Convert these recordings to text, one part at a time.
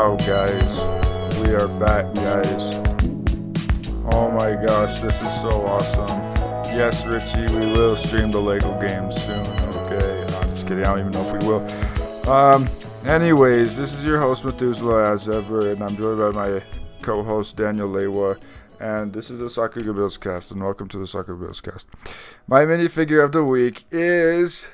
Wow, guys, we are back, guys. Oh my gosh, this is so awesome. Yes, Richie, we will stream the Lego games soon. Okay, no, I'm just kidding. I don't even know if we will. Anyways, this is your host Methuselah as ever, and I'm joined by my co-host Daniel Lewa. And this is the Soccer Bills cast, and welcome to the Soccer Bills cast. My minifigure of the week is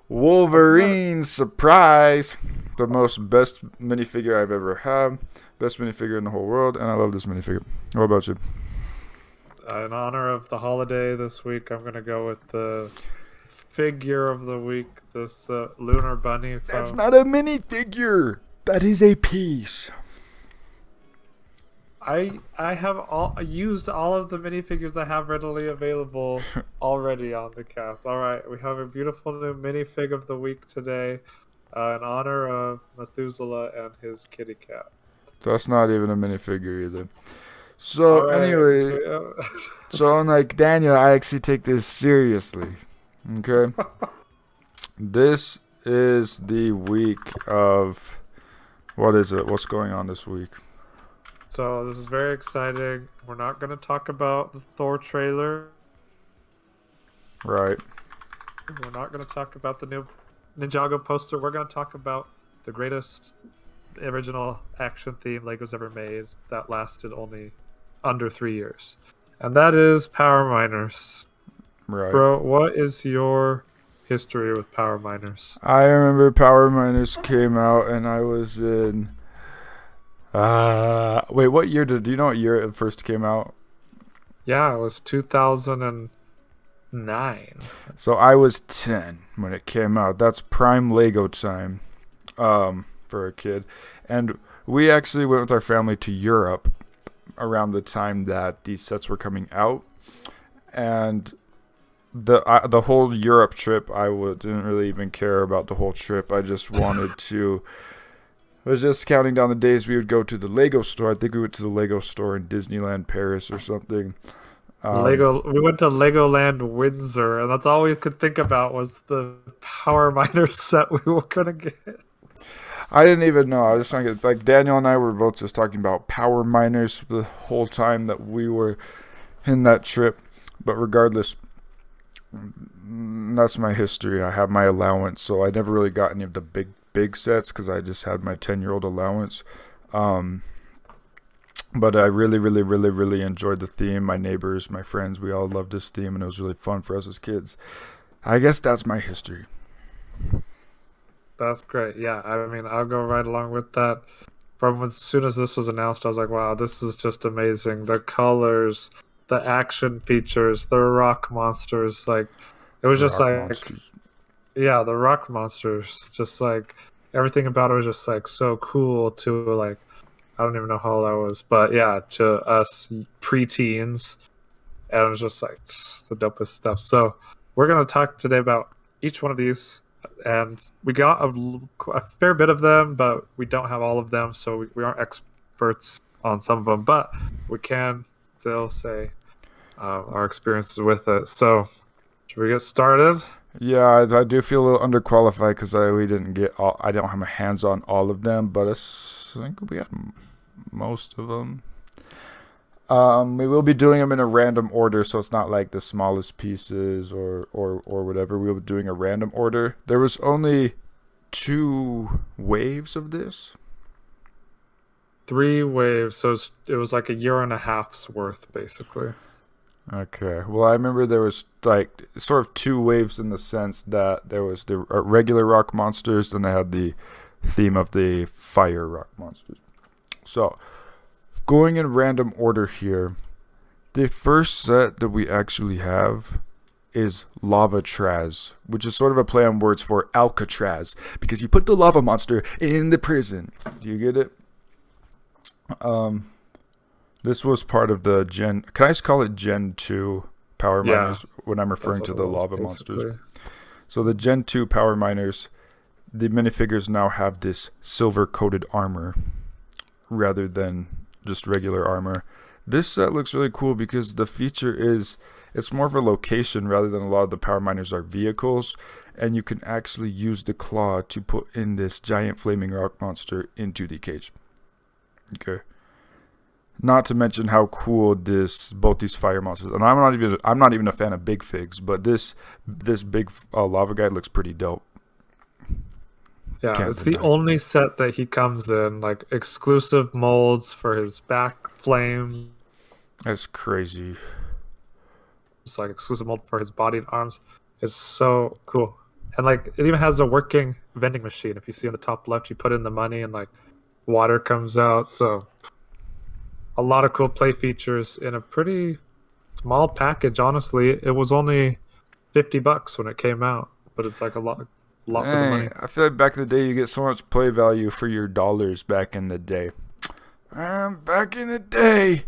Wolverine. Surprise! The best minifigure I've ever had. Best minifigure in the whole world, and I love this minifigure. What about you? In honor of the holiday this week, I'm going to go with the figure of the week, this Lunar Bunny. That's not a minifigure! That is a piece. I have used all of the minifigures I have readily available already on the cast. All right, we have a beautiful new minifig of the week today in honor of Methuselah and his kitty cat. That's not even a minifigure either. So Right. anyway, so unlike Daniel, I actually take this seriously. Okay? This is the week of... What is it? What's going on this week? So this is very exciting. We're not going to talk about the Thor trailer. Right. We're not going to talk about the new Ninjago poster. We're going to talk about the greatest original action theme Lego's ever made that lasted only under 3 years. And that is Power Miners. Right. Bro, what is your history with Power Miners? I remember Power Miners came out and I was in... wait, what year do you know what year it first came out? Yeah, it was 2009. So I was 10 when it came out. That's prime Lego time for a kid. And we actually went with our family to Europe around the time that these sets were coming out. And the whole Europe trip, didn't really even care about the whole trip. I just wanted to... I was just counting down the days we would go to the Lego store. I think we went to the Lego store in Disneyland Paris or something. We went to Legoland Windsor, and that's all we could think about was the Power Miner set we were gonna get. I didn't even know. I was just trying to get, like, Daniel and I were both just talking about Power Miners the whole time that we were in that trip. But regardless, that's my history. I have my allowance, so I never really got any of the big sets because I just had my 10-year-old allowance. But I really enjoyed the theme. My neighbors, my friends, we all loved this theme, and it was really fun for us as kids. I guess that's my history. That's great. Yeah, I mean, I'll go right along with that. From as soon as this was announced, I was like, wow, this is just amazing. The colors, the action features, the rock monsters. Like, it was just like... Monsters. Yeah, the rock monsters. Just like... Everything about it was just like so cool to like, I don't even know how old I was, but yeah, to us preteens, and it was just like the dopest stuff. So we're gonna talk today about each one of these, and we got a fair bit of them, but we don't have all of them, so we aren't experts on some of them, but we can still say our experiences with it. So should we get started? Yeah, I do feel a little underqualified because we didn't get all. I don't have my hands on all of them, but I think we got most of them. We will be doing them in a random order, so it's not like the smallest pieces or whatever. We'll be doing a random order. There was only 2 waves of this. 3 waves, so it was like a year and a half's worth, basically. Okay. Well, I remember there was like sort of 2 waves in the sense that there was the regular rock monsters, and they had the theme of the fire rock monsters. So, going in random order here, the first set that we actually have is Lavatras, which is sort of a play on words for Alcatraz, because you put the lava monster in the prison. Do you get it? This was part of the Gen... Can I just call it Gen 2 Power Miners when I'm referring to the lava monsters? So the Gen 2 Power Miners, the minifigures now have this silver-coated armor rather than just regular armor. This set looks really cool because the feature is it's more of a location rather than a lot of the power miners are vehicles. And you can actually use the claw to put in this giant flaming rock monster into the cage. Okay. Not to mention how cool both these fire monsters. And I'm not even a fan of big figs, but this big lava guy looks pretty dope. Yeah, Can't it's the deny. only set that he comes in, like exclusive molds for his back flames, That's crazy. like exclusive mold for his body and arms. It's so cool. And like it even has a working vending machine. If you see on the top left, you put in the money and like water comes out. So a lot of cool play features in a pretty small package. Honestly, it was only $50 when it came out, but it's like a lot for the money. I feel like back in the day you get so much play value for your dollars back in the day. Back in the day.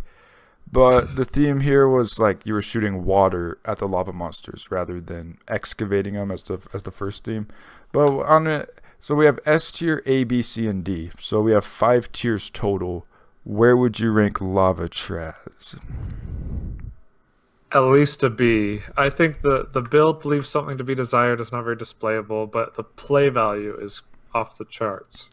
But the theme here was like you were shooting water at the lava monsters rather than excavating them as the first theme. But on it, so we have S tier, A, B, C, and D. So we have 5 tiers total. Where would you rank Lavatras? At least a B. I think the build leaves something to be desired. It's not very displayable, but the play value is off the charts.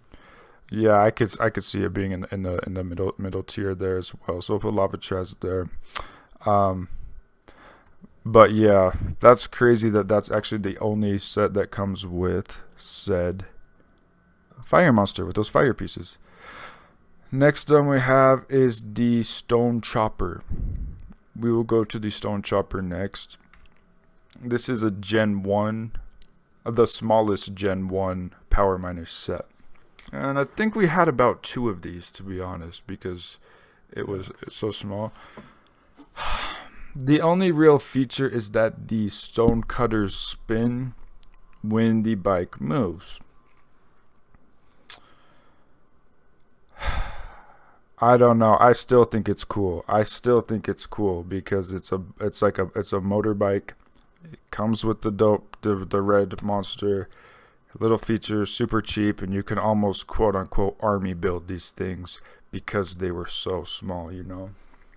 Yeah, I could see it being in the middle tier there as well. So we'll put Lavatras there. But yeah, that's crazy that's actually the only set that comes with said fire monster with those fire pieces. Next one we have is the Stone Chopper. We will go to the Stone Chopper next. This is a Gen 1, the smallest Gen 1 power miner set. And I think we had about 2 of these, to be honest, because it's so small. The only real feature is that the stone cutters spin when the bike moves. I don't know. I still think it's cool. Because it's a motorbike. It comes with the red monster. Little features, super cheap, and you can almost quote unquote army build these things because they were so small, you know.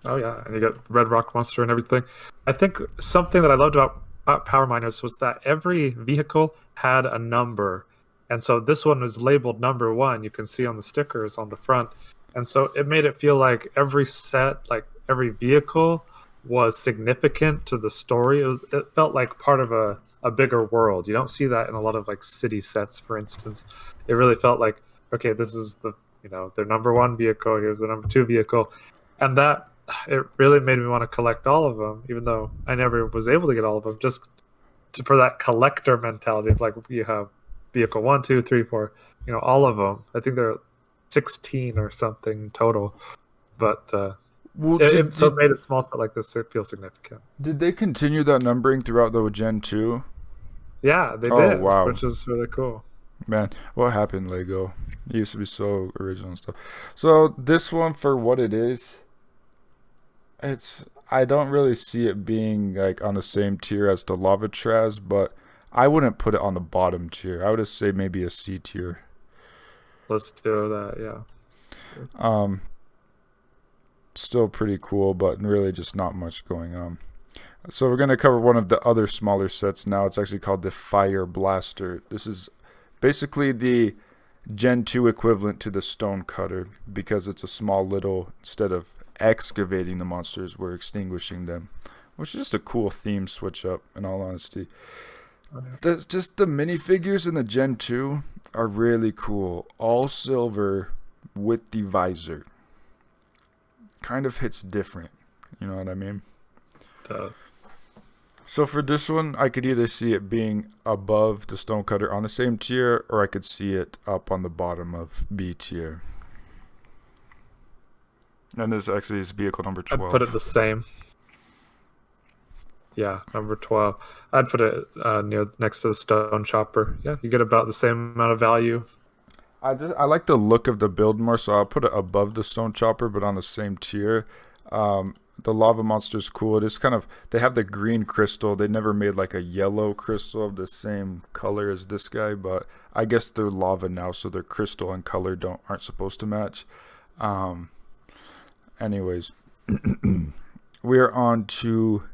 Oh yeah, and you get Red Rock Monster and everything. I think something that I loved about Power Miners was that every vehicle had a number, and so this one was labeled number 1. You can see on the stickers on the front, and so it made it feel like every set, like every vehicle, was significant to the story. It felt like part of a bigger world. You don't see that in a lot of like city sets, for instance. It really felt like, okay, this is their number 1 vehicle. Here's the number 2 vehicle, and that it really made me want to collect all of them, even though I never was able to get all of them. Just for that collector mentality of like you have vehicle 1, 2, 3, 4, all of them. I think there are 16 or something total, but. Well, It made a small set like this feel significant. did they continue that numbering throughout the Gen 2? Yeah, they Oh, did, wow. which is really cool. Man, what happened, Lego? It used to be so original and stuff. So this one, for what it is, I don't really see it being like on the same tier as the Lavatras, but I wouldn't put it on the bottom tier. I would say maybe a C tier. Let's do that, yeah. Still pretty cool, but really just not much going on. So we're going to cover one of the other smaller sets now. It's actually called the Boulder Blaster. This is basically the Gen 2 equivalent to the Stone Cutter because it's a small little, instead of excavating the monsters, we're extinguishing them, which is just a cool theme switch up, in all honesty. Just the minifigures in the Gen 2 are really cool. All silver with the visor. Kind of hits different, you know what I mean? So for this one, I could either see it being above the Stone Cutter on the same tier, or I could see it up on the bottom of B tier. And this actually is vehicle number 12. I'd put it the same. Yeah, number 12. I'd put it next to the Stone Chopper. Yeah, you get about the same amount of value. I like the look of the build more, so I'll put it above the Stone Chopper, but on the same tier. The lava monster's cool. It is kind of, they have the green crystal. They never made like a yellow crystal of the same color as this guy, but I guess they're lava now, so their crystal and color aren't supposed to match. Anyways, we are on to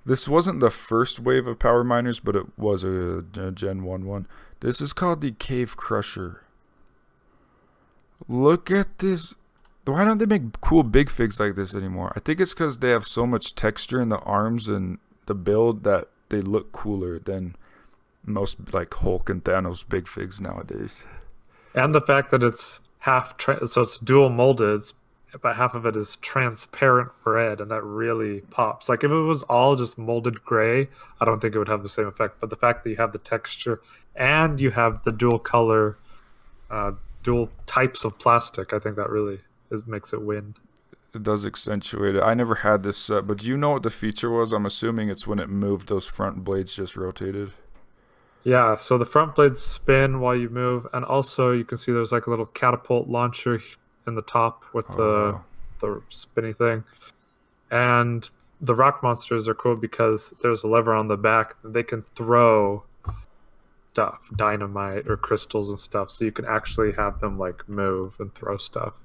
This wasn't the first wave of power miners, but it was a Gen 1 one. This is called the Cave Crusher. Look at this. Why don't they make cool big figs like this anymore? I think it's because they have so much texture in the arms and the build that they look cooler than most like Hulk and Thanos big figs nowadays. And the fact that it's so it's dual molded, but half of it is transparent red, and that really pops. Like if it was all just molded gray, I don't think it would have the same effect. But the fact that you have the texture and you have the dual color, dual types of plastic, I think that really makes it win. It does accentuate it. I never had this set, but do you know what the feature was? I'm assuming it's when it moved, those front blades just rotated. Yeah, so the front blades spin while you move, and also you can see there's like a little catapult launcher in the top with Oh, the spinny thing. And the rock monsters are cool because there's a lever on the back that they can throw stuff, dynamite or crystals and stuff, so you can actually have them like move and throw stuff.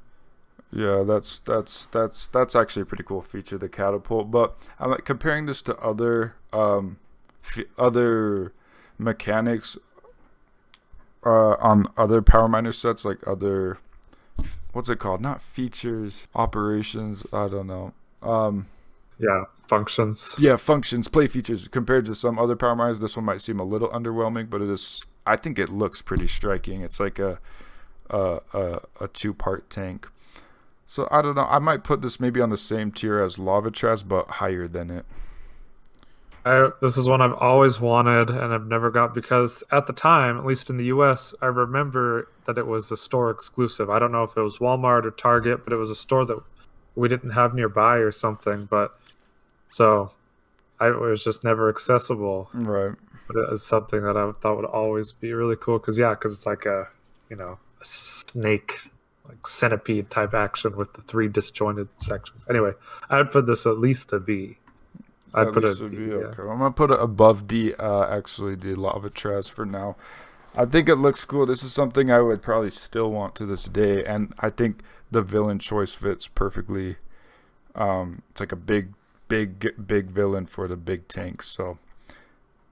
yeah, that's actually a pretty cool feature, the catapult. But I'm like comparing this to other mechanics on other power miner sets, like other, what's it called? Not features, operations. I don't know. Yeah, functions. Yeah, functions, play features. Compared to some other power miners, this one might seem a little underwhelming, but it is. I think it looks pretty striking. It's like a 2-part tank. So I don't know. I might put this maybe on the same tier as Lavatras, but higher than it. This is one I've always wanted and I've never got because at the time, at least in the US, I remember that it was a store exclusive. I don't know if it was Walmart or Target, but it was a store that we didn't have nearby or something. But so it was just never accessible. Right. But it is something that I thought would always be really cool because it's like a snake, like centipede type action with the 3 disjointed sections. Anyway, I would put this at least a B. I'd At put least it it'd B, be yeah. okay. I'm gonna put it above D. Actually, the Lavatras for now. I think it looks cool. This is something I would probably still want to this day, and I think the villain choice fits perfectly. It's like a big villain for the big tank. So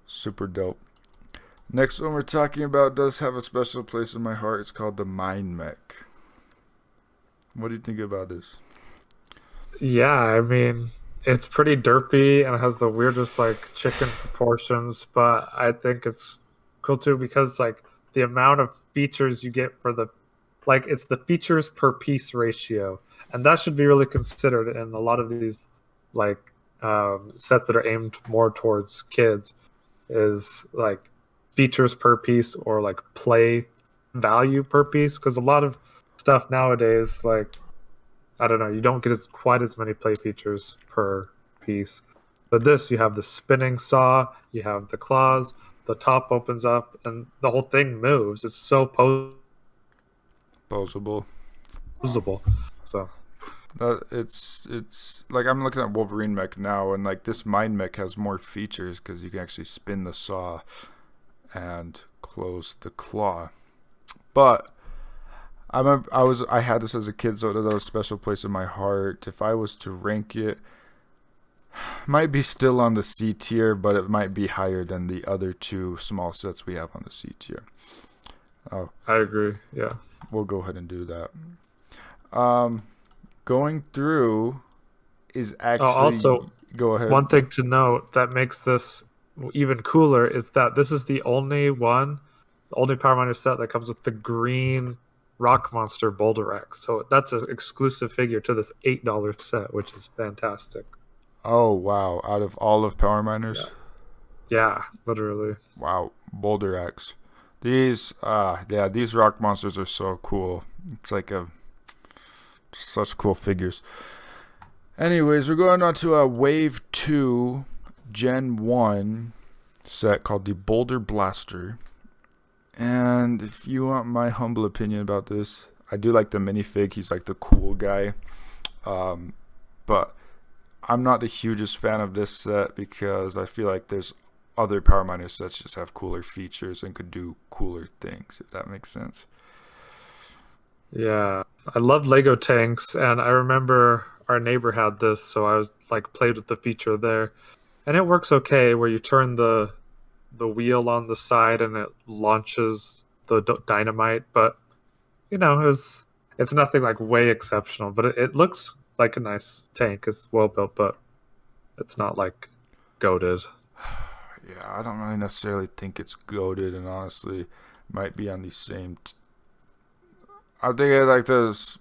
super dope. Next one we're talking about does have a special place in my heart. It's called the Mind Mech. What do you think about this? Yeah, I mean, it's pretty derpy and it has the weirdest like chicken proportions, but I think it's cool too because like the amount of features you get for the like it's the features per piece ratio, and that should be really considered in a lot of these like sets that are aimed more towards kids is like features per piece or like play value per piece because a lot of stuff nowadays like I don't know. You don't get quite as many play features per piece. But this, you have the spinning saw, you have the claws, the top opens up, and the whole thing moves. It's so Posable. posable. So It's like I'm looking at Wolverine mech now, and like this Mind Mech has more features because you can actually spin the saw and close the claw. But I had this as a kid, so it has a special place in my heart. If I was to rank it, might be still on the C tier, but it might be higher than the other 2 small sets we have on the C tier. Oh, I agree. Yeah. we'll go ahead and do that. Going through is actually Also, go ahead. one thing to note that makes this even cooler is that this is the only Power Miner set that comes with the green Rock Monster Boulder X. So that's an exclusive figure to this $8 set, which is fantastic. Oh wow! Out of all of Power Miners, Yeah, literally. wow, Boulder X. These rock monsters are so cool. It's like such cool figures. Anyways, we're going on to a Wave 2 Gen 1 set called the Boulder Blaster. And if you want my humble opinion about this, I do like the minifig. He's like the cool guy. But I'm not the hugest fan of this set because I feel like there's other Power Miner sets just have cooler features and could do cooler things, if that makes sense. Yeah. I love Lego tanks, and I remember our neighbor had this, so I was like played with the feature there. and it works okay where you turn the wheel on the side and it launches the dynamite, but it's nothing like way exceptional, but it looks like a nice tank. It's well built, but it's not like goated. Yeah, I don't really necessarily think it's goated, and honestly, might be on the same. I think I like this,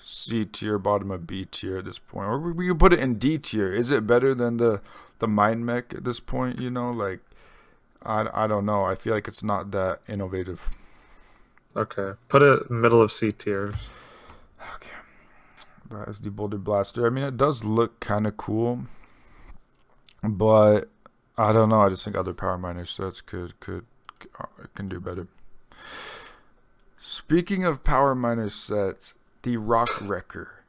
C tier, bottom of B tier at this point, or we can put it in D tier. Is it better than the Mind Mech at this point? Like I don't know. I feel like it's not that innovative. Okay, put it middle of C tier. Okay, that is the Boulder Blaster. I mean, it does look kind of cool, but I don't know. I just think other power miner sets can do better. Speaking of power miner sets, the Rock Wrecker.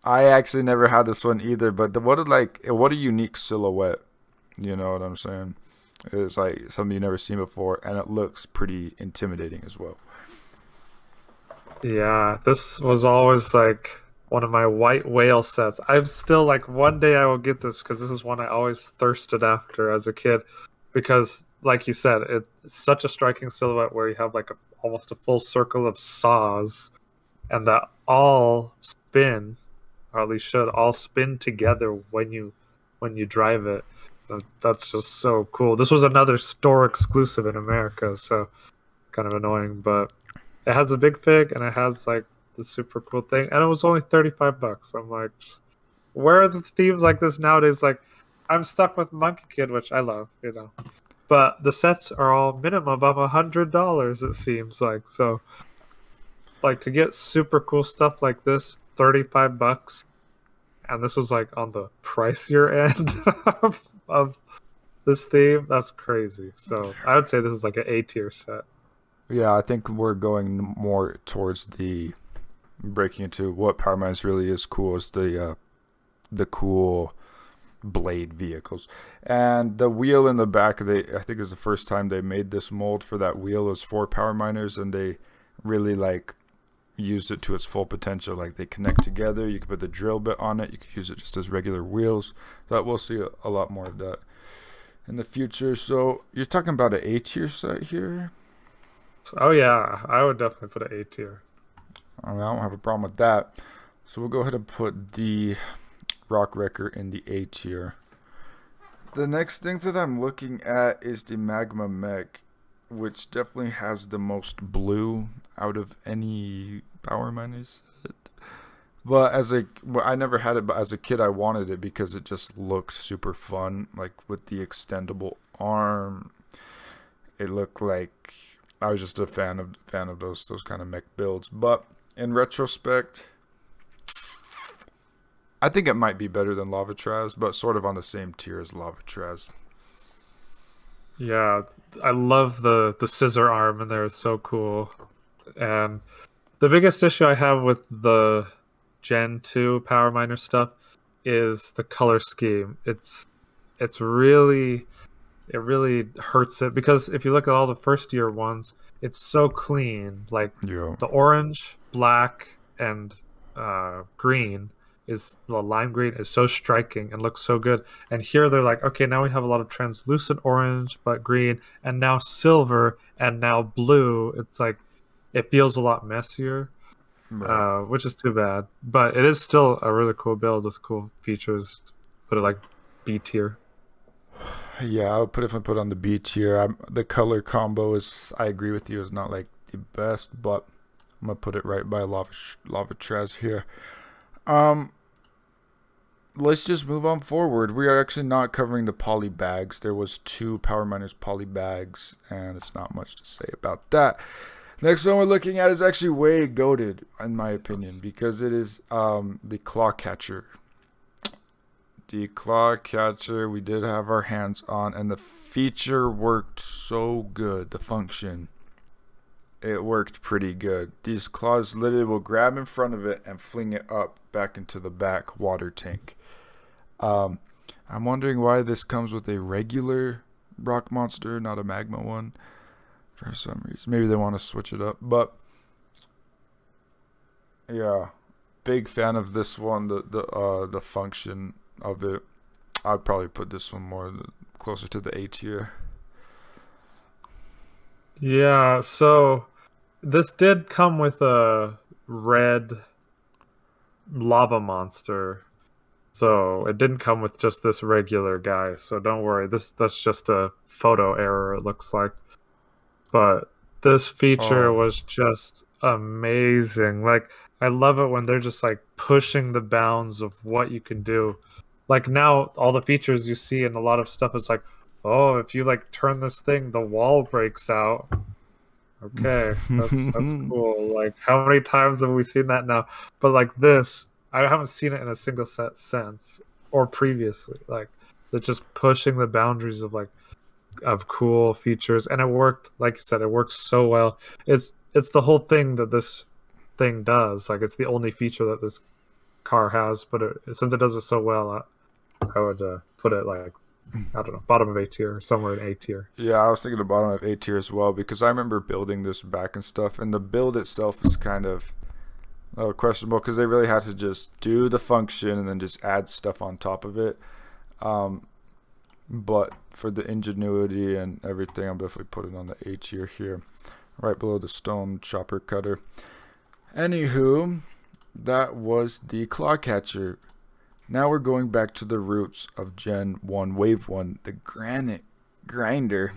I actually never had this one either, but what a unique silhouette. You know what I'm saying? It's like something you've never seen before, and it looks pretty intimidating as well. Yeah, this was always like one of my white whale sets. I'm still like, one day I will get this because this is one I always thirsted after as a kid. Because, like you said, it's such a striking silhouette where you have like almost a full circle of saws, and that all spin, or at least should all spin together when you drive it. That's just so cool. This was another store exclusive in America, so kind of annoying, but it has a big pig and it has like the super cool thing, and it was only $35. I'm like, where are the themes like this nowadays? Like, I'm stuck with Monkey Kid, which I love, but the sets are all minimum of $100. It seems like so. Like to get super cool stuff like this, $35, and this was like on the pricier end of this theme. That's crazy. So I would say this is like an A tier set. Yeah, I think we're going more towards the breaking into what power mines really is cool is the cool blade vehicles, and the wheel in the back. I think is the first time they made this mold for that wheel is for power miners, and they really like used it to its full potential. Like they connect together. You can put the drill bit on it. You could use it just as regular wheels. So we'll see a lot more of that in the future. So you're talking about an A tier set here. Oh yeah, I would definitely put an A tier. I don't have a problem with that. So we'll go ahead and put the Rock Wrecker in the A tier. The next thing that I'm looking at is the Magma Mech, which definitely has the most blue out of any power miners. But I never had it, but as a kid I wanted it because it just looked super fun, like with the extendable arm. It looked like I was just a fan of those kind of mech builds. But in retrospect, I think it might be better than Lavatras, but sort of on the same tier as Lavatras. Yeah, I love the scissor arm in there. It's so cool. And the biggest issue I have with the Gen 2 Power Miner stuff is the color scheme. It's really it really hurts it because if you look at all the first year ones, it's so clean. Like Yeah. the orange, black, and green is the lime green is so striking and looks so good. And here they're like, okay, now we have a lot of translucent orange, but green, and now silver, and now blue. It's like it feels a lot messier, Right. which is too bad. But it is still a really cool build with cool features. Put it like B tier. Yeah, I would definitely put on the B tier. The color combo I agree with you, is not like the best, but I'm gonna put it right by Lavatras here. Let's just move on forward. We are actually not covering the poly bags. There was 2 Power Miners poly bags, and it's not much to say about that. Next one we're looking at is actually way goated, in my opinion, because it is the Claw Catcher. The Claw Catcher we did have our hands on, and the feature worked so good. The function, it worked pretty good. These claws literally will grab in front of it and fling it up back into the back water tank. I'm wondering why this comes with a regular rock monster, not a magma one, for some reason. Maybe they want to switch it up, but yeah, big fan of this one. The function of it. I'd probably put this one closer to the A tier. Yeah, so this did come with a red lava monster. So it didn't come with just this regular guy. So don't worry. That's just a photo error, it looks like. But this feature Oh, was just amazing. Like I love it when they're just like pushing the bounds of what you can do. Like now all the features you see in a lot of stuff is like, oh, if you like turn this thing, the wall breaks out. Okay, that's cool. Like how many times have we seen that now? But like this, I haven't seen it in a single set since or previously. Like they're just pushing the boundaries of like of cool features, and it worked. Like you said, it works so well. It's the whole thing that this thing does. Like it's the only feature that this car has, but since it does it so well, I would put it like I don't know, bottom of A tier, somewhere in A tier. yeah, I was thinking the bottom of A tier as well because I remember building this back and stuff, and the build itself is kind of questionable because they really had to just do the function and then just add stuff on top of it. But for the ingenuity and everything, I'm definitely putting on the A tier here, right below the stone chopper cutter. Anywho, that was the claw catcher. Now we're going back to the roots of Gen 1, Wave 1, the Granite Grinder,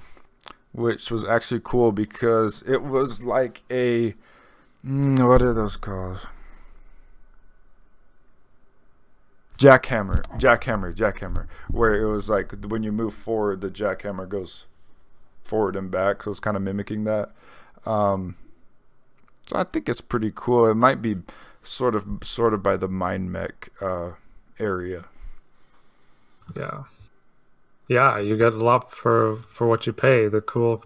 which was actually cool because it was like a... what are those called? Jackhammer. Where it was like when you move forward, the jackhammer goes forward and back, so it's kind of mimicking that. So I think it's pretty cool. It might be sort of by the Magma Mech area. Yeah, you get a lot for what you pay. The cool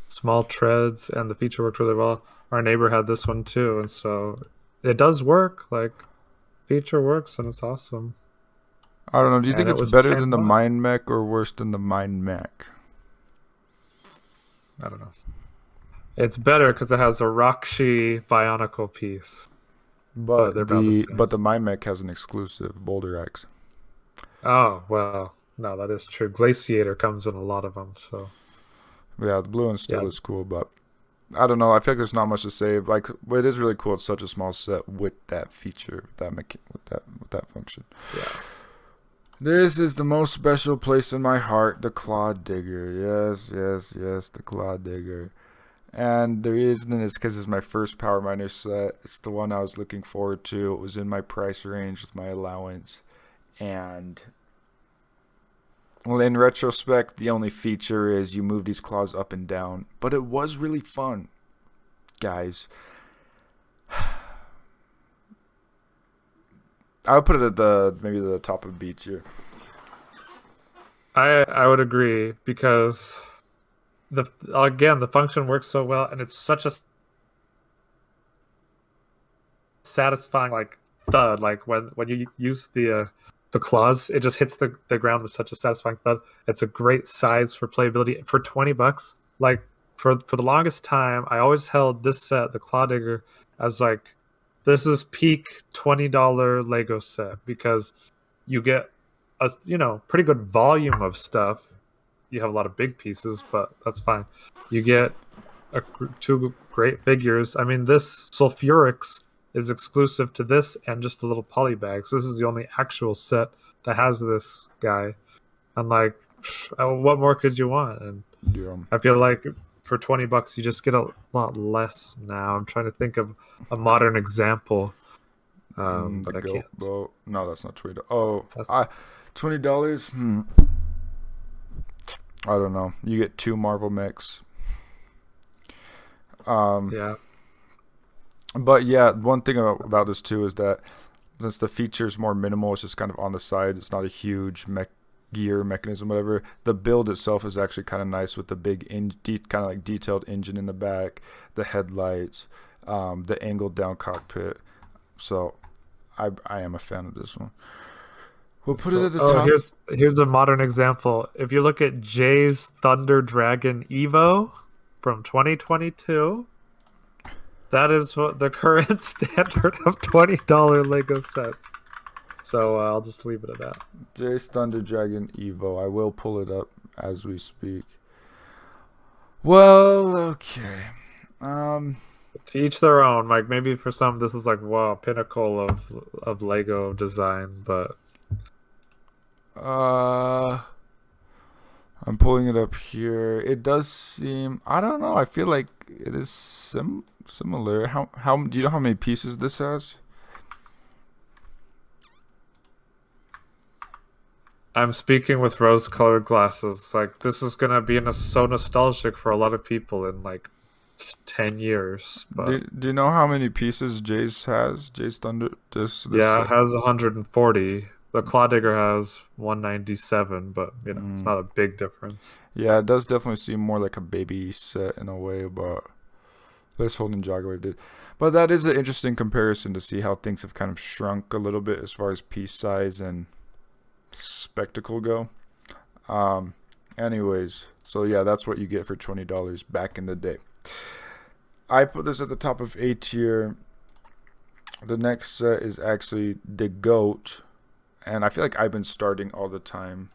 small treads and the feature worked really well. Our neighbor had this one too, and so it does work. Like feature works and it's awesome. I don't know. Do you And think it it's was better than the $10. Magma Mech or worse than the Magma Mech? I don't know. It's better because it has a Rakshi Bionicle piece. But they're about the same. But the Magma Mech has an exclusive Boulder X. Oh, well, no, that is true. Glaciator comes in a lot of them, so. Yeah, the blue one still is cool, but I don't know. I feel like there's not much to say. Like, it is really cool. It's such a small set with that feature, with that function. Yeah. This is the most special place in my heart, the Claw Digger. Yes, the Claw Digger. And the reason is because it's my first Power Miner set. It's the one I was looking forward to. It was in my price range with my allowance. And, well, in retrospect, the only feature is you move these claws up and down. But it was really fun, guys. I would put it at maybe the top of B tier. I would agree because the function works so well and it's such a satisfying like thud. Like when you use the claws, it just hits the ground with such a satisfying thud. It's a great size for playability for $20. Like for the longest time, I always held this set, the Claw Digger, as like this is peak $20 Lego set because you get a pretty good volume of stuff. You have a lot of big pieces, but that's fine. You get two great figures. I mean, this Sulfurix is exclusive to this and just the little poly bags. This is the only actual set that has this guy. And like, what more could you want? And I feel like for $20 you just get a lot less now. I'm trying to think of a modern example, but I can't. Well, no, that's not $20. Oh, $20. I don't know. You get 2 Marvel mechs. Yeah. But yeah, one thing about this too is that since the feature is more minimal, it's just kind of on the side. It's not a huge gear mechanism, whatever. The build itself is actually kind of nice with the big kind of like detailed engine in the back, the headlights, the angled down cockpit. So I am a fan of this one. We'll put it at the top. Here's a modern example. If you look at Jay's Thunder Dragon Evo from 2022, that is what the current standard of $20 Lego sets. So I'll just leave it at that. Jace Thunder Dragon Evo. I will pull it up as we speak. Well, okay. To each their own. Like maybe for some, this is like wow, pinnacle of Lego design. But I'm pulling it up here. It does seem. I don't know. I feel like it is similar. How do you know how many pieces this has? I'm speaking with rose-colored glasses. Like this is gonna be so nostalgic for a lot of people in like 10 years. But Do you know how many pieces Jace has? Jace Thunder. This yeah, it has 140. The Claw Digger has 197, but it's not a big difference. Yeah, it does definitely seem more like a baby set in a way, but this Holding Jogwave did. But that is an interesting comparison to see how things have kind of shrunk a little bit as far as piece size and spectacle go. Anyways, so yeah, that's what you get for $20 back in the day. I put this at the top of A tier. The next set is actually the GOAT, and I feel like I've been starting all the time.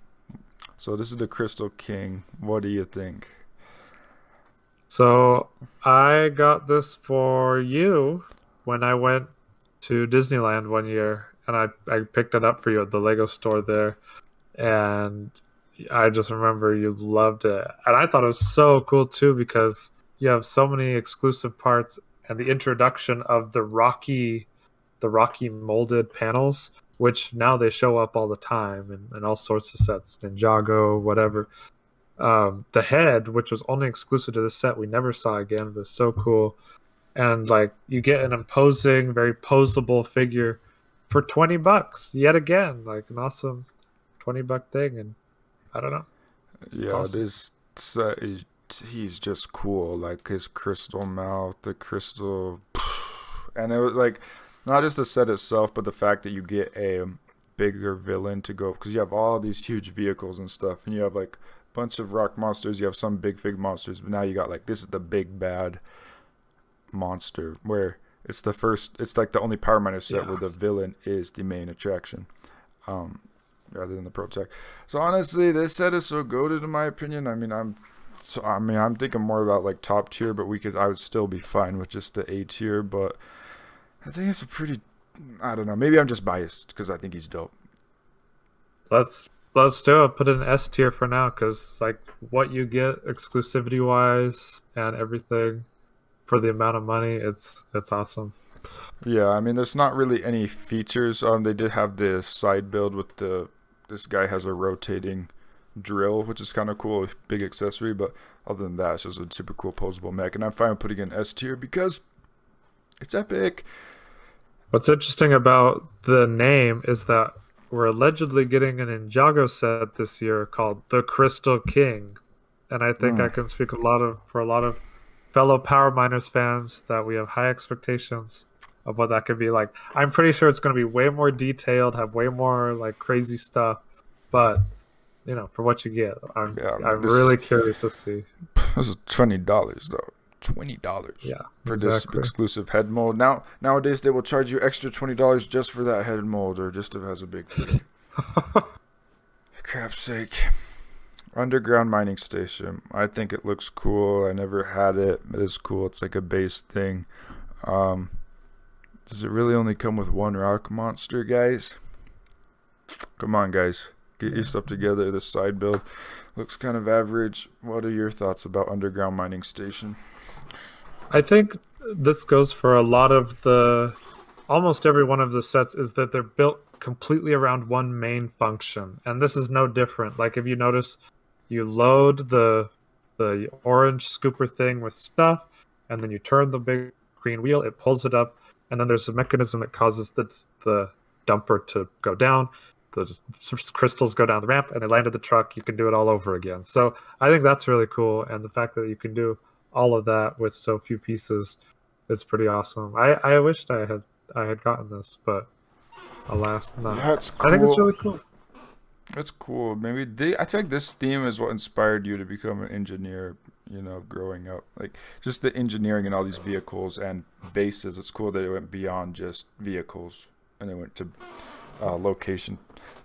So this is the Crystal King. What do you think? So I got this for you when I went to Disneyland one year, and I picked it up for you at the Lego store there, and I just remember you loved it, and I thought it was so cool too because you have so many exclusive parts and the introduction of the rocky molded panels, which now they show up all the time in all sorts of sets, Ninjago, whatever. The head, which was only exclusive to this set, we never saw again, but it's so cool. And like you get an imposing, very posable figure for $20 yet again, like an awesome $20 thing. And I don't know, it's Yeah, awesome. this set is he's just cool. Like his crystal mouth, the crystal, and it was like not just the set itself, but the fact that you get a bigger villain to go because you have all these huge vehicles and stuff, and you have like a bunch of rock monsters. You have some big fig monsters, but now you got like this is the big bad monster where it's the first. It's like the only Power Miner set where the villain is the main attraction. Rather than the Protect. So honestly, this set is so goated in my opinion. I'm thinking more about like top tier, but I would still be fine with just the A tier. But I think it's a pretty. I don't know. Maybe I'm just biased because I think he's dope. Let's do it. Put it in S tier for now, because like what you get exclusivity wise and everything for the amount of money, it's awesome. Yeah, I mean, there's not really any features. They did have the side build with this guy has a rotating drill, which is kind of cool, big accessory. But other than that, it's just a super cool posable mech, and I'm fine with putting it in S tier because it's epic. What's interesting about the name is that we're allegedly getting an Ninjago set this year called the Crystal King, and I think I can speak for a lot of fellow Power Miners fans that we have high expectations of what that could be like. I'm pretty sure it's going to be way more detailed, have way more like crazy stuff, but for what you get, I'm really curious to see. This is $20 though. $20 for this exclusive head mold. Nowadays they will charge you extra $20 just for that head mold or just if it has a big thing. For crap's sake. Underground mining station. I think it looks cool. I never had it. It is cool. It's like a base thing. Does it really only come with one rock monster, guys? Come on, guys. Get your stuff together. This side build looks kind of average. What are your thoughts about Underground Mining Station? I think this goes for a lot of almost every one of the sets is that they're built completely around one main function. And this is no different. Like if you notice, you load the orange scooper thing with stuff, and then you turn the big green wheel, it pulls it up, and then there's a mechanism that causes the dumper to go down. The crystals go down the ramp, and they land at the truck. You can do it all over again. So I think that's really cool, and the fact that you can do all of that with so few pieces is pretty awesome. I wished I had gotten this, but alas, not. That's cool. I think it's really cool. That's cool. Maybe I think this theme is what inspired you to become an engineer, growing up. Like just the engineering in all these vehicles and bases. It's cool that it went beyond just vehicles and it went to location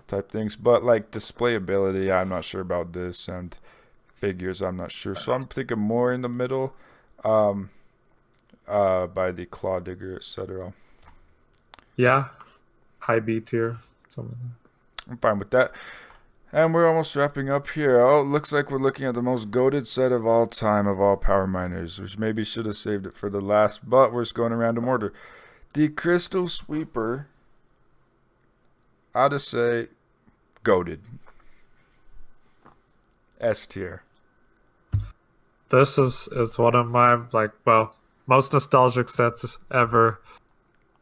type things. But like displayability, I'm not sure about this, and figures, I'm not sure. So I'm thinking more in the middle, um, by the Claw Digger, etc. Yeah, high B tier. Something. I'm fine with that. And we're almost wrapping up here. Oh, it looks like we're looking at the most goated set of all time of all power miners, which maybe should have saved it for the last, but we're just going in random order. The Crystal Sweeper, I'd say, goated. S tier. This is one of my most nostalgic sets ever,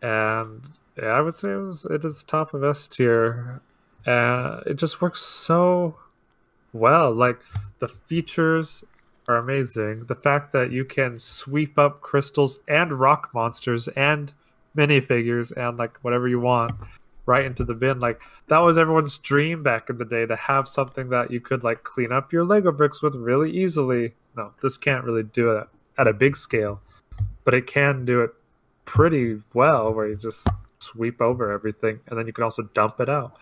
and yeah, I would say it is top of S tier, and it just works so well. Like the features are amazing. The fact that you can sweep up crystals and rock monsters and minifigures and like whatever you want right into the bin. Like that was everyone's dream back in the day, to have something that you could like clean up your Lego bricks with really easily. No, this can't really do it at a big scale, but it can do it pretty well where you just sweep over everything and then you can also dump it out.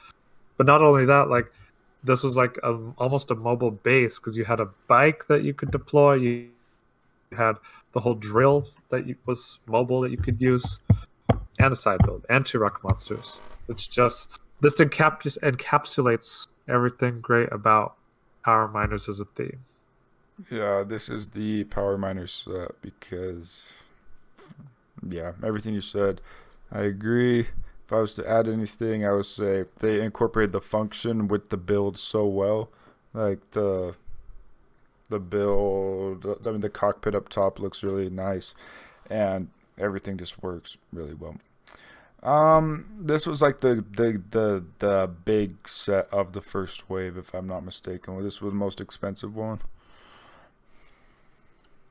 But not only that, like this was like almost a mobile base because you had a bike that you could deploy. You had the whole drill that was mobile that you could use, and a side build, and 2 rock monsters. It's just this encapsulates everything great about Power Miners as a theme. Yeah, this is the Power Miners set because, yeah, everything you said, I agree. If I was to add anything, I would say they incorporated the function with the build so well. Like the build, I mean the cockpit up top looks really nice, and everything just works really well. This was like the big set of the first wave, if I'm not mistaken. This was the most expensive one.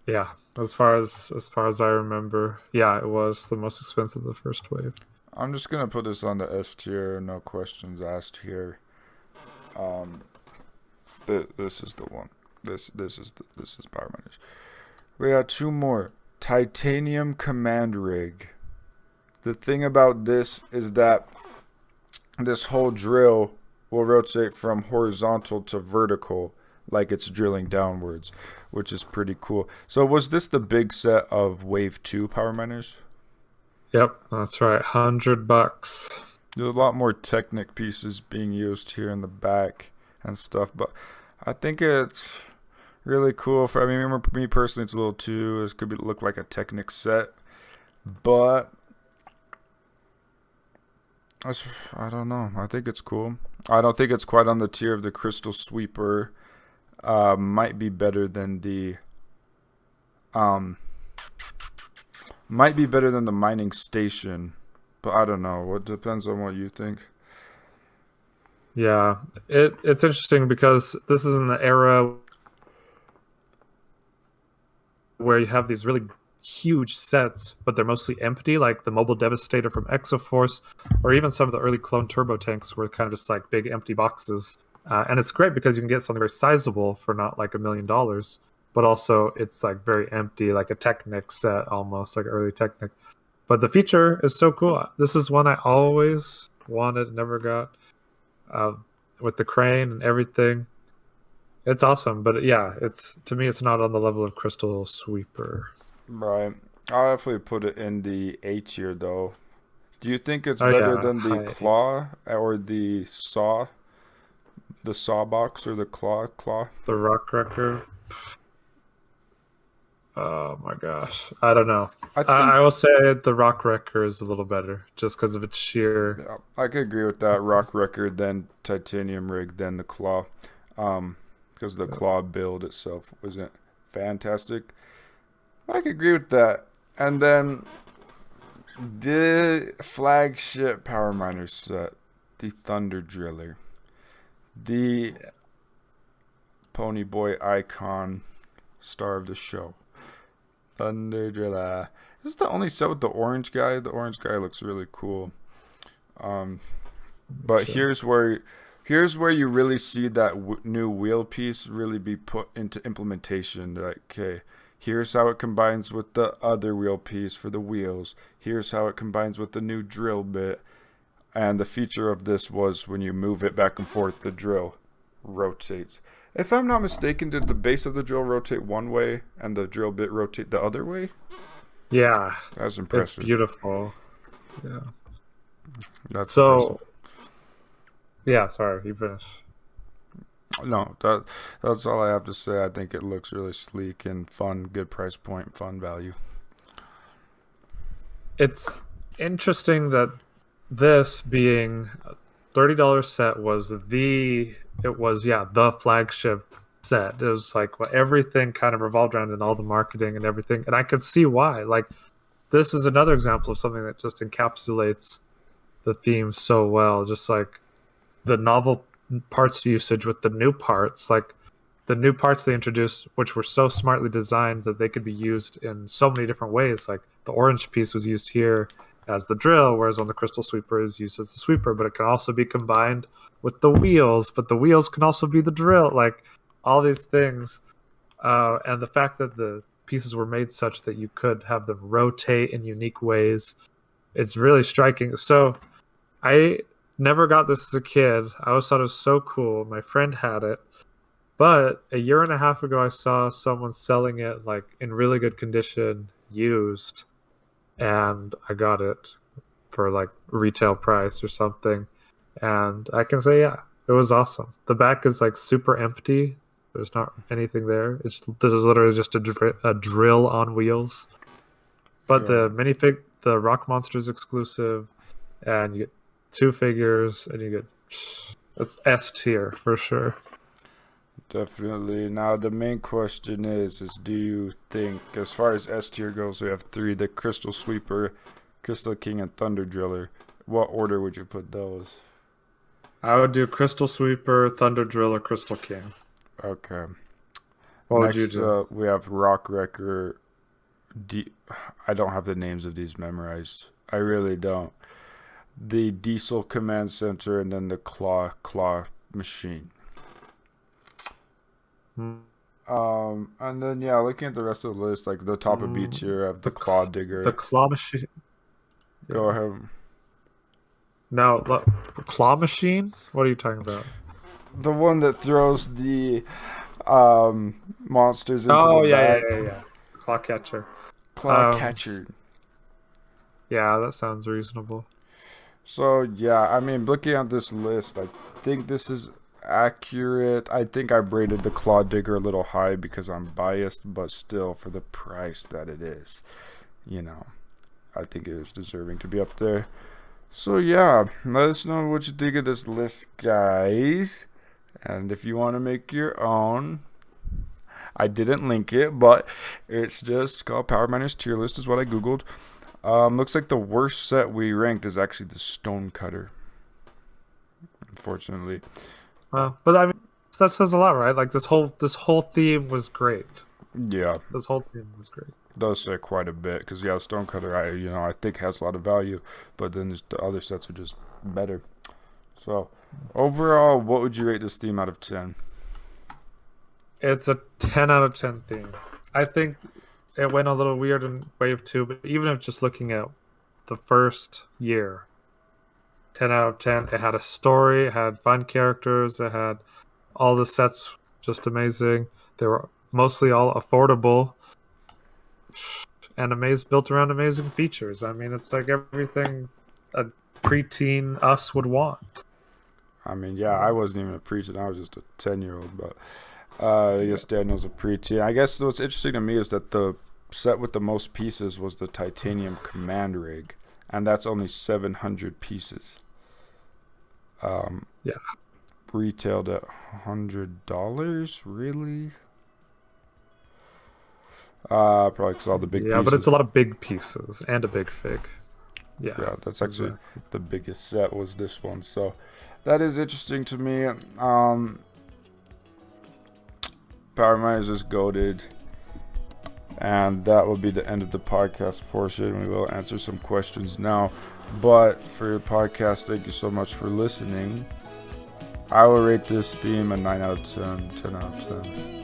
Yeah, as far as I remember, yeah, it was the most expensive of the first wave. I'm just gonna put this on the S tier, no questions asked here. This is the one. This is Power Miners. We got 2 more. Titanium Command Rig. The thing about this is that this whole drill will rotate from horizontal to vertical, like it's drilling downwards, which is pretty cool. So was this the big set of Wave 2 Power Miners? Yep, that's right. $100. There's a lot more Technic pieces being used here in the back and stuff, but I think it's really cool. For me personally, it's a little too. This could look like a Technic set, but I don't know. I think it's cool. I don't think it's quite on the tier of the Crystal Sweeper. Might be better than the mining station, but I don't know. It depends on what you think. Yeah, it's interesting because this is in the era where you have these really huge sets, but they're mostly empty, like the Mobile Devastator from Exoforce, or even some of the early clone turbo tanks were kind of just like big empty boxes. And it's great because you can get something very sizable for not like $1 million, but also it's like very empty, like a Technic set almost, like early Technic. But the feature is so cool. This is one I always wanted, never got, with the crane and everything. It's awesome, but yeah, to me, it's not on the level of Crystal Sweeper. Right. I'll definitely put it in the A tier, though. Do you think it's better than the claw or the saw? The saw box or the claw? The rock wrecker. Oh my gosh. I don't know. I will say the rock wrecker is a little better just because of its sheer. Yeah, I could agree with that. Rock wrecker, then titanium rig, then the claw. Because the claw build itself wasn't fantastic. I could agree with that. And then the flagship Power Miner set, the Thunder Driller, the Pony Boy icon, star of the show, Thunder Driller. This is the only set with the orange guy. The orange guy looks really cool. But here's where you really see that new wheel piece really be put into implementation. Like, okay, here's how it combines with the other wheel piece for the wheels. Here's how it combines with the new drill bit. And the feature of this was when you move it back and forth, the drill rotates. If I'm not mistaken, did the base of the drill rotate one way and the drill bit rotate the other way? Yeah. That's impressive. It's beautiful. Yeah. That's so, impressive. Yeah, sorry, you finish. No, that's all I have to say. I think it looks really sleek and fun, good price point, fun value. It's interesting that this being a $30 set was the flagship set. It was like everything kind of revolved around, and all the marketing and everything. And I could see why. Like, this is another example of something that just encapsulates the theme so well. Just like the novel parts usage with the new parts, like the new parts they introduced, which were so smartly designed that they could be used in so many different ways. Like the orange piece was used here as the drill, whereas on the crystal sweeper is used as the sweeper, but it can also be combined with the wheels, but the wheels can also be the drill. Like all these things, and the fact that the pieces were made such that you could have them rotate in unique ways, it's really striking. So I never got this as a kid. I always thought it was so cool. My friend had it, but a year and a half ago I saw someone selling it like in really good condition used, and I got it for like retail price or something. And I can say, yeah, it was awesome. The back is like super empty. There's not anything there. This is literally just a drill on wheels. But Yeah. the minifig, the Rock Monsters exclusive, and you get 2 figures, and you get it's S tier for sure. Definitely. Now the main question is do you think, as far as S tier goes, we have 3: the Crystal Sweeper, Crystal King, and Thunder Driller. What order would you put those? I would do Crystal Sweeper, Thunder Driller, Crystal King. Okay. What Next, would you do? we have Rock Wrecker. I don't have the names of these memorized. I really don't. The Diesel Command Center, and then the Claw Machine. And then looking at the rest of the list, like the top of B tier, I have the Claw Digger. The Claw Machine. Go ahead. No, Claw Machine? What are you talking about? The one that throws the monsters into the bag. Yeah. Claw Catcher. Claw Catcher. Yeah, that sounds reasonable. So, yeah, I mean, looking at this list, I think this is accurate. I think I rated the Claw Digger a little high because I'm biased, but still, for the price that it is, I think it is deserving to be up there. So, yeah, let us know what you think of this list, guys. And if you want to make your own, I didn't link it, but it's just called Power Miners Tier List is what I Googled. Looks like the worst set we ranked is actually the Stone Cutter, unfortunately. Well, but I mean, that says a lot, right? Like this whole theme was great. Yeah. This whole theme was great. Does say quite a bit because Stone Cutter, I think has a lot of value, but then the other sets are just better. So overall, what would you rate this theme out of 10? It's a 10 out of 10 theme. I think it went a little weird in Wave 2, but even if just looking at the first year, 10 out of 10. It had a story, it had fun characters, it had all the sets just amazing. They were mostly all affordable and built around amazing features. I mean, it's like everything a preteen us would want. I mean, I wasn't even a preteen. I was just a 10-year-old, but I guess Daniel's a preteen. I guess what's interesting to me is that the set with the most pieces was the Titanium Command Rig, and that's only 700 pieces. Retailed at $100, really? Probably because all the big pieces. Yeah, but it's a lot of big pieces and a big fig. Yeah, that's actually the biggest set was this one. So that is interesting to me. Power Miners is goated. And that will be the end of the podcast portion. We will answer some questions now. But for your podcast, thank you so much for listening. I will rate this theme a 9 out of 10, 10 out of 10.